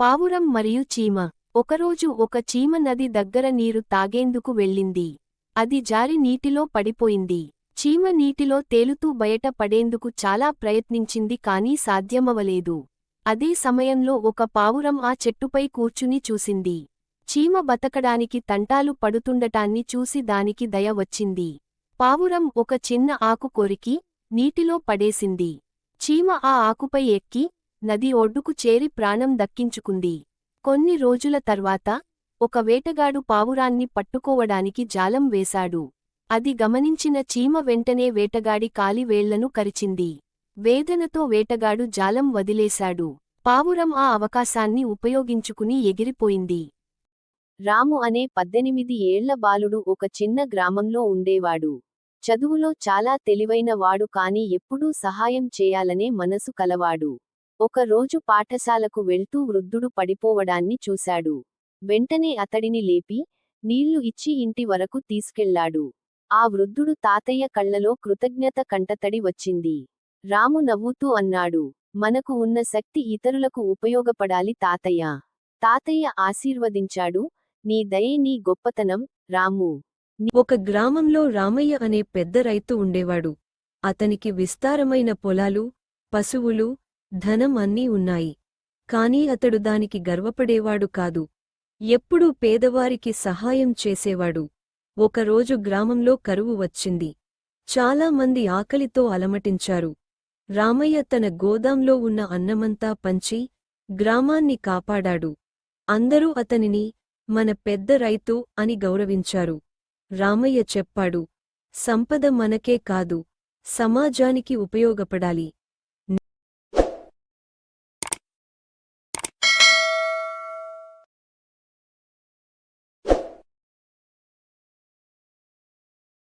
పావురం మరియు చీమ. ఒకరోజు ఒక చీమ నది దగ్గర నీరు తాగేందుకు వెళ్ళింది. అది జారి నీటిలో పడిపోయింది. చీమ నీటిలో తేలుతూ బయట పడేందుకు చాలా ప్రయత్నించింది కానీ సాధ్యమవలేదు. అదే సమయంలో ఒక పావురం ఆ చెట్టుపై కూర్చుని చూసింది. చీమ బతకడానికి తంటాలు పడుతుండటాన్ని చూసి దానికి దయ వచ్చింది. పావురం ఒక చిన్న ఆకు కొరికి, నీటిలో పడేసింది. చీమ ఆ ఆకుపై ఎక్కి, నది ఒడ్డుకు చేరి ప్రాణం దక్కించుకుంది. కొన్ని రోజుల తర్వాత, ఒక వేటగాడు పావురాన్ని పట్టుకోవడానికి జాలం వేశాడు. అది గమనించిన చీమ వెంటనే వేటగాడి కాలి వేళ్లను కరిచింది. వేదనతో వేటగాడు జాలం వదిలేశాడు. పావురం ఆ అవకాశాన్ని ఉపయోగించుకుని ఎగిరిపోయింది. రాము అనే 18 ఏళ్ల బాలుడు ఒక చిన్న గ్రామంలో ఉండేవాడు. చదువులో చాలా తెలివైన వాడు కాని ఎప్పుడూ సహాయం చేయాలనే మనసు కలవాడు. ఒక రోజు పాఠశాలకు వెళ్తూ వృద్ధుడు పడిపోవడాన్ని చూశాడు. వెంటనే అతడిని లేపి, నీళ్లు ఇచ్చి ఇంటి వరకు తీసుకెళ్లాడు. ఆ వృద్ధుడు తాతయ్య కళ్లలో కృతజ్ఞత కంటతడి వచ్చింది. రాము నవ్వుతూ అన్నాడు, మనకు ఉన్న శక్తి ఇతరులకు ఉపయోగపడాలి తాతయ్య. తాతయ్య ఆశీర్వదించాడు, నీ దయే నీ గొప్పతనం, రాము. ఒక గ్రామంలో రామయ్య అనే పెద్ద రైతు ఉండేవాడు. అతనికి విస్తారమైన పొలాలు, పశువులు, ధనం అన్నీ ఉన్నాయి. కాని అతడు దానికి గర్వపడేవాడు కాదు. ఎప్పుడూ పేదవారికి సహాయం చేసేవాడు. ఒకరోజు గ్రామంలో కరువు వచ్చింది. చాలామంది ఆకలితో అలమటించారు. రామయ్య తన గోదాంలో ఉన్న అన్నమంతా పంచి, గ్రామాన్ని కాపాడాడు. అందరూ అతనిని, మన పెద్ద రైతు అని గౌరవించారు. రామయ్య చెప్పాడు, సంపద మనకే కాదు, సమాజానికి ఉపయోగపడాలి.